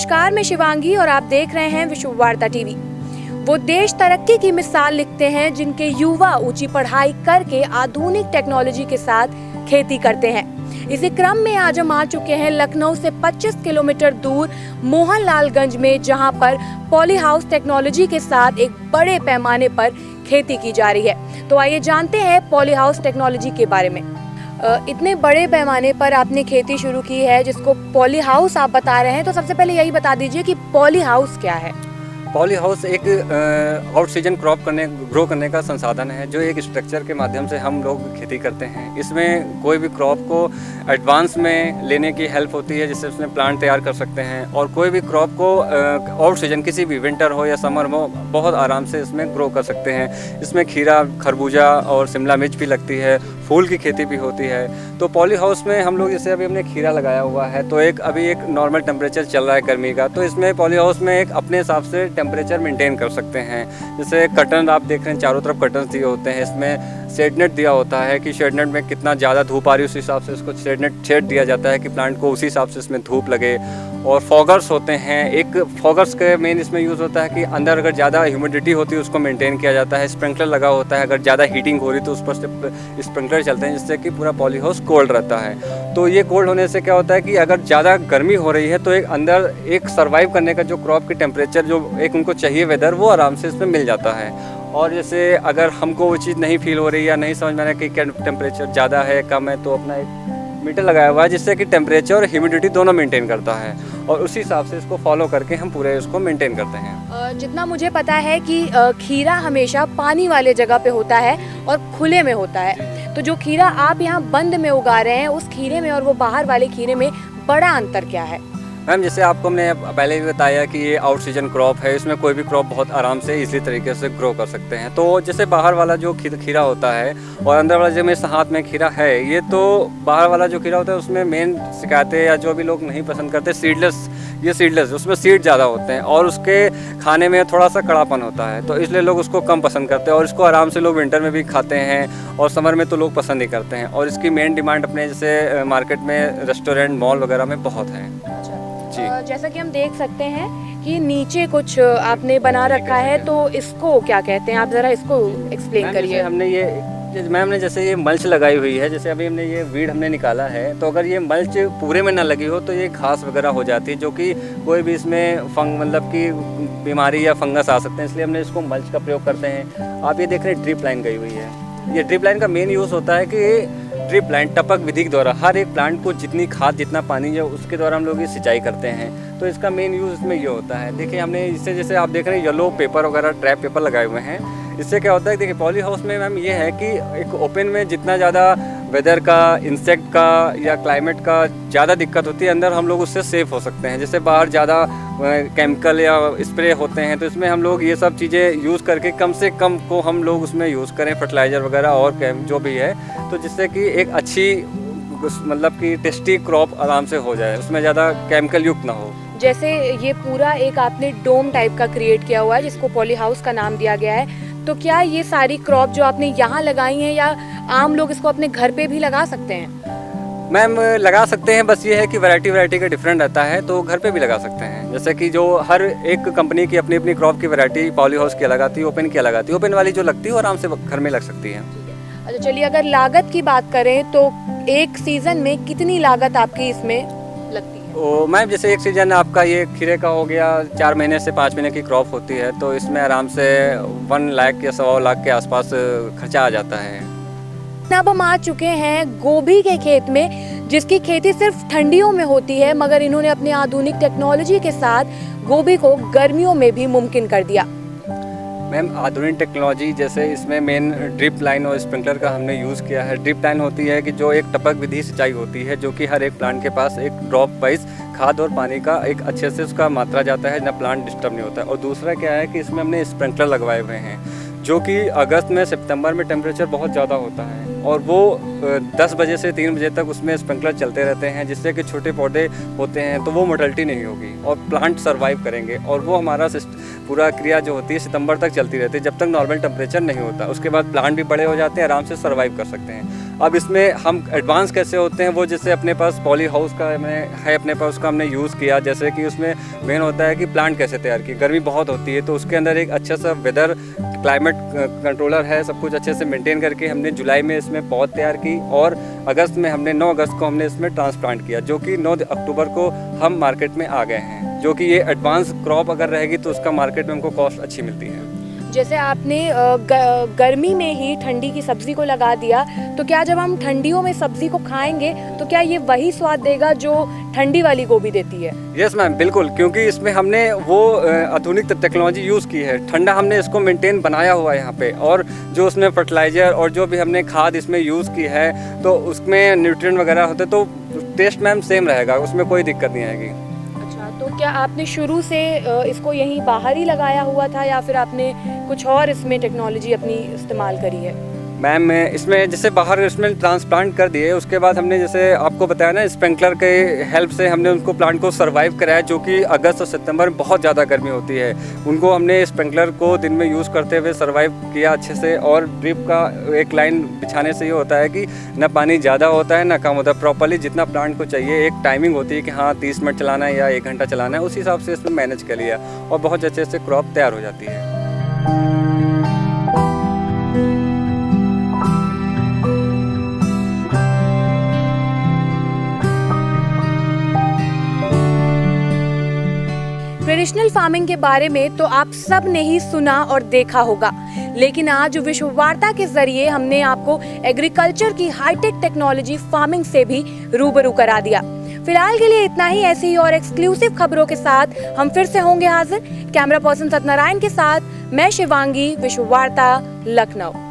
नमस्कार, मैं शिवांगी और आप देख रहे हैं विश्व वार्ता टीवी। वो देश तरक्की की मिसाल लिखते हैं जिनके युवा ऊंची पढ़ाई करके आधुनिक टेक्नोलॉजी के साथ खेती करते हैं। इसी क्रम में आज हम आ चुके हैं लखनऊ से 25 किलोमीटर दूर मोहनलालगंज में, जहां पर पॉली हाउस टेक्नोलॉजी के साथ एक बड़े पैमाने पर खेती की जा रही है। तो आइए जानते हैं पॉली हाउस टेक्नोलॉजी के बारे में। इतने बड़े पैमाने पर आपने खेती शुरू की है जिसको पॉली हाउस आप बता रहे हैं, तो सबसे पहले यही बता दीजिए कि पॉली हाउस क्या है। पॉली हाउस एक आउट सीजन क्रॉप ग्रो करने का संसाधन है, जो एक स्ट्रक्चर के माध्यम से हम लोग खेती करते हैं। इसमें कोई भी क्रॉप को एडवांस में लेने की हेल्प होती है, जिससे उसमें प्लांट तैयार कर सकते हैं, और कोई भी क्रॉप को आउट सीजन किसी भी विंटर हो या समर हो बहुत आराम से इसमें ग्रो कर सकते हैं। इसमें खीरा, खरबूजा और शिमला मिर्च भी लगती है, फूल की खेती भी होती है। तो पॉली हाउस में हम लोग जैसे अभी हमने खीरा लगाया हुआ है, तो अभी एक नॉर्मल टेम्परेचर चल रहा है गर्मी का, तो इसमें पॉली हाउस में एक अपने हिसाब से टेम्परेचर मेंटेन कर सकते हैं। जैसे कर्टन आप देख रहे हैं, चारों तरफ कर्टन दिए होते हैं। इसमें शेड नेट दिया होता है कि शेड नेट में कितना ज़्यादा धूप आ रही है उस हिसाब से इसको शेड दिया जाता है कि प्लांट को उसी हिसाब से इसमें धूप लगे। और फॉगर्स होते हैं, एक फॉगर्स के मेन इसमें यूज़ होता है कि अंदर अगर ज़्यादा ह्यूमिडिटी होती है उसको मेंटेन किया जाता है। स्प्रिंकलर लगा होता है, अगर ज़्यादा हीटिंग हो रही तो उस पर स्प्रिंकलर चलते हैं, जिससे कि पूरा पॉली हाउस कोल्ड रहता है। तो ये कोल्ड होने से क्या होता है कि अगर ज़्यादा गर्मी हो रही है तो एक अंदर एक सर्वाइव करने का जो क्रॉप की टेम्परेचर जो एक उनको चाहिए वेदर, वो आराम से इसमें मिल जाता है। और जैसे अगर हमको वो चीज़ नहीं फील हो रही या नहीं समझ में आ रहा कि क्या टेम्परेचर ज़्यादा है कम है, तो अपना एक मीटर लगाया हुआ है जिससे कि टेम्परेचर और ह्यूमिडिटी दोनों मेंटेन करता है, और उसी हिसाब से इसको फॉलो करके हम पूरे इसको मेंटेन करते हैं। जितना मुझे पता है कि खीरा हमेशा पानी वाले जगह पे होता है और खुले में होता है, तो जो खीरा आप यहाँ बंद में उगा रहे हैं, उस खीरे में और वो बाहर वाले खीरे में बड़ा अंतर क्या है? मैम, जैसे आपको हमने पहले भी बताया कि ये आउट सीजन क्रॉप है, इसमें कोई भी क्रॉप बहुत आराम से इसी तरीके से ग्रो कर सकते हैं। तो जैसे बाहर वाला जो खीरा होता है और अंदर वाला जो मेरे हाथ में खीरा है, ये तो बाहर वाला जो खीरा होता है उसमें मेन शिकायतें या जो भी लोग नहीं पसंद करते, सीडलेस उसमें सीड ज़्यादा होते हैं और उसके खाने में थोड़ा सा कड़ापन होता है, तो इसलिए लोग उसको कम पसंद करते हैं। और इसको आराम से लोग विंटर में भी खाते हैं और समर में तो लोग पसंद ही करते हैं। और इसकी मेन डिमांड अपने जैसे मार्केट में, रेस्टोरेंट, मॉल वगैरह में बहुत है। जैसा कि हम देख सकते हैं कि नीचे कुछ आपने बना रखा है, तो इसको क्या कहते हैं? आप ज़रा इसको एक्सप्लेन करिए। हमने जैसे ये मल्च लगाई हुई है, जैसे अभी हमने ये वीड हमने निकाला है, तो अगर ये मल्च पूरे में ना लगी हो तो ये घास वगैरह हो जाती है, जो कि कोई भी इसमें मतलब कि बीमारी या फंगस आ सकते हैं, इसलिए हमने इसको मल्च का प्रयोग करते हैं। आप ये देख रहे हैं ड्रिप लाइन गई हुई है। ये ड्रिप लाइन का मेन यूज़ होता है कि ड्रिप लाइन टपक विधि के द्वारा हर एक प्लांट को जितनी खाद, जितना पानी है, उसके द्वारा हम लोग ये सिंचाई करते हैं। तो इसका मेन यूज़ इसमें ये होता है। देखिए, हमने इससे जैसे आप देख रहे हैं येलो पेपर वगैरह, ट्रैप पेपर लगाए हुए हैं। इससे क्या होता है, देखिए पॉली हाउस में मैम ये है कि एक ओपन में जितना ज़्यादा वेदर का, इंसेक्ट का या क्लाइमेट का ज़्यादा दिक्कत होती है, अंदर हम लोग उससे सेफ हो सकते हैं। जैसे बाहर ज़्यादा केमिकल या स्प्रे होते हैं, तो इसमें हम लोग ये सब चीज़ें यूज़ करके कम से कम को हम लोग उसमें यूज़ करें, फर्टिलाइज़र वगैरह और जो भी है, तो जिससे कि एक अच्छी मतलब कि टेस्टी क्रॉप आराम से हो जाए, उसमें ज़्यादा केमिकल युक्त ना हो। जैसे ये पूरा एक आपने डोम टाइप का क्रिएट किया हुआ है जिसको पॉली हाउस का नाम दिया गया है, तो क्या ये सारी क्रॉप जो आपने यहाँ लगाई हैं, या आम लोग इसको अपने घर पे भी लगा सकते हैं? मैम, लगा सकते हैं, बस ये है कि वैरायटी का डिफरेंट रहता है, तो घर पे भी लगा सकते हैं। जैसे कि जो हर एक कंपनी की अपनी अपनी क्रॉप की वैरायटी, पॉली हाउस की अलग आती है, ओपन की अलग आती है। ओपन वाली जो लगती है वो आराम से घर में लग सकती है। अच्छा, चलिए, अगर लागत की बात करें तो एक सीजन में कितनी लागत आपकी इसमें लगती है? मैम, जैसे एक सीजन आपका ये खीरे का हो गया, 4 महीने से 5 महीने की क्रॉप होती है, तो इसमें आराम से 1 लाख या 1.25 लाख के आसपास खर्चा आ जाता है। अब हम आ चुके हैं गोभी के खेत में, जिसकी खेती सिर्फ ठंडियों में होती है, मगर इन्होंने अपनी आधुनिक टेक्नोलॉजी के साथ गोभी को गर्मियों में भी मुमकिन कर दिया। मैम, आधुनिक टेक्नोलॉजी जैसे इसमें मेन ड्रिप लाइन और स्प्रिंकलर का हमने यूज़ किया है। ड्रिप लाइन होती है कि जो एक टपक विधि सिंचाई होती है, जो कि हर एक प्लांट के पास एक ड्रॉप वाइज खाद और पानी का एक अच्छे से उसका मात्रा जाता है, ना प्लांट डिस्टर्ब नहीं होता है। और दूसरा क्या है कि इसमें हमने स्प्रिंकलर लगवाए हुए हैं, जो कि अगस्त में, सितंबर में टेम्परेचर बहुत ज़्यादा होता है, और वो 10 बजे से 3 बजे तक उसमें स्प्रिंकलर चलते रहते हैं, जिससे कि छोटे पौधे होते हैं तो वो मोर्टेलिटी नहीं होगी और प्लांट सर्वाइव करेंगे। और वो हमारा पूरा क्रिया जो होती है सितंबर तक चलती रहती है, जब तक नॉर्मल टेम्परेचर नहीं होता। उसके बाद प्लांट भी बड़े हो जाते हैं, आराम से सर्वाइव कर सकते हैं। अब इसमें हम एडवांस कैसे होते हैं, वो जैसे अपने पास पॉली हाउस का है अपने पास, उसका हमने यूज़ किया। जैसे कि उसमें मेन होता है कि प्लांट कैसे तैयार की, गर्मी बहुत होती है तो उसके अंदर एक अच्छा सा वेदर क्लाइमेट कंट्रोलर है, सब कुछ अच्छे से मेंटेन करके हमने जुलाई में इसमें पौध तैयार की और अगस्त में हमने 9 अगस्त को हमने इसमें ट्रांसप्लांट किया, जो कि 9 अक्टूबर को हम मार्केट में आ गए हैं। जो कि ये एडवांस क्रॉप अगर रहेगी तो उसका मार्केट में हमको कॉस्ट अच्छी मिलती है। जैसे आपने गर्मी में ही ठंडी की सब्जी को लगा दिया, तो क्या जब हम ठंडियों में सब्जी को खाएंगे तो क्या ये वही स्वाद देगा जो ठंडी वाली गोभी देती है? यस मैम, बिल्कुल, क्योंकि इसमें हमने वो आधुनिक टेक्नोलॉजी यूज़ की है। ठंडा हमने इसको मेंटेन बनाया हुआ है यहाँ पे, और जो उसमें फर्टिलाइज़र और जो भी हमने खाद इसमें यूज़ की है तो उसमें न्यूट्रिएंट वगैरह होते, तो टेस्ट मैम सेम रहेगा, उसमें कोई दिक्कत नहीं आएगी। तो क्या आपने शुरू से इसको यहीं बाहर ही लगाया हुआ था या फिर आपने कुछ और इसमें टेक्नोलॉजी अपनी इस्तेमाल करी है? मैम इसमें जैसे बाहर इसमें ट्रांसप्लांट कर दिए, उसके बाद हमने जैसे आपको बताया ना स्प्रिंकलर के हेल्प से हमने उनको प्लांट को सर्वाइव कराया, जो कि अगस्त और सितंबर में बहुत ज़्यादा गर्मी होती है। उनको हमने स्प्रिंकलर को दिन में यूज़ करते हुए सर्वाइव किया अच्छे से, और ड्रिप का एक लाइन बिछाने से ये होता है कि ना पानी ज़्यादा होता है ना कम होता है, प्रॉपरली जितना प्लांट को चाहिए एक टाइमिंग होती है कि हाँ 30 मिनट चलाना है या 1 घंटा चलाना है, उस हिसाब से इसमें मैनेज कर लिया और बहुत अच्छे से क्रॉप तैयार हो जाती है। ट्रेडिशनल फार्मिंग के बारे में तो आप सब ने ही सुना और देखा होगा, लेकिन आज विश्व वार्ता के जरिए हमने आपको एग्रीकल्चर की हाईटेक टेक्नोलॉजी फार्मिंग से भी रूबरू करा दिया। फिलहाल के लिए इतना ही। ऐसी ही और एक्सक्लूसिव खबरों के साथ हम फिर से होंगे हाजिर। कैमरा पर्सन सत्यनारायण के साथ मैं शिवांगी, विश्व वार्ता, लखनऊ।